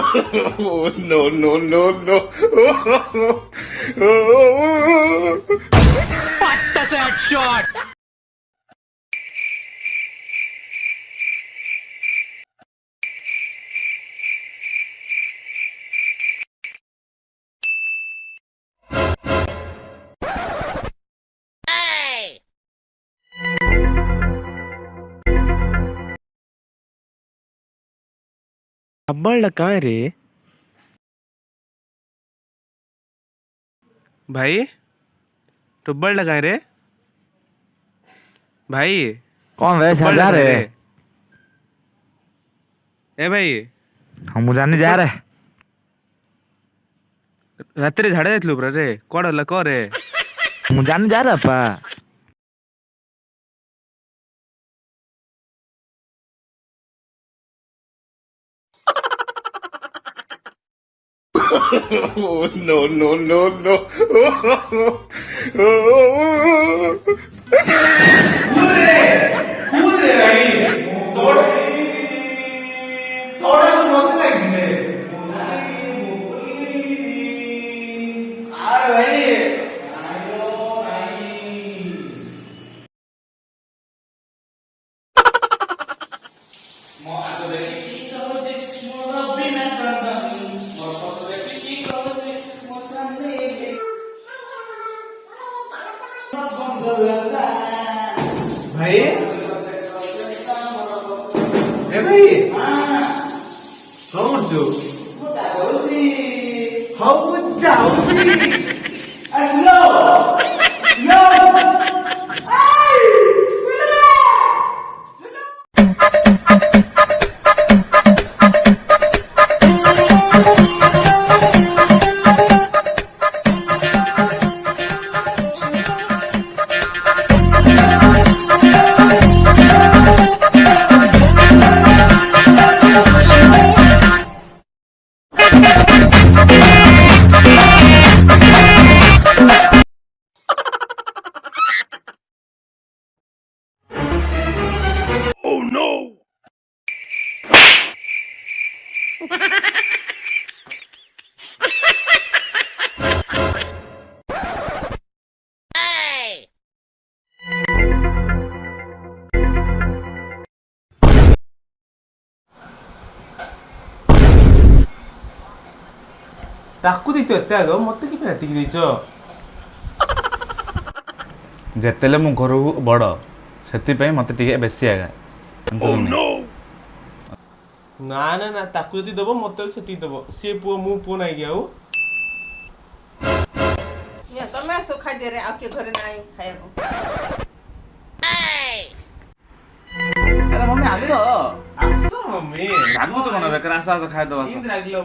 Oh, no, no, no, no. What the that shot? अब्बड़ कहाँ है रे भाई टुब्बड़ लगाए रे भाई कौन रे टुब्बड़ जा लगाए रे? रे ए भाई हम जाने जा रहे रात्रि झाड़ा जाइलु पुरा रे कोड हल्ला को रे हम जाने जा रहा पा Oh, no, no, no, no. भाई ए भाई कौन जो हाउ जाऊंगी अस्लो लो ताकू ଦେଇଛ ଏତେ ଆଗ ମତେ କି ପାଇଁ ଏତିକି ଦେଇଛ ଯେତେଲେ ମୁଁ ଘରକୁ ବଡ଼ ସେଥିପାଇଁ ମତେ ଟିକେ ବେଶୀ ଆଗା ନା ନା ନା ତାକୁ ଯଦି ଦବ ମତେ ସେତିକି ଦବ ସିଏ ପୁଅ ମୁଁ ପୁଅ ନାହିଁ କି ଆଉ ତମେ ଆସ ଖାଇଦିଅ ରେ ଆଉ କିଏ ଘରେ ନାହିଁ ଖାଇବାକୁ ଆରେ ମମ୍ମି ଆସ ଆସ ମମ୍ମି ରାଗୁଛ କଣ ବେକାର ଆସ ଆସ ଖାଇଦବ ଆସ ରାଗିଲ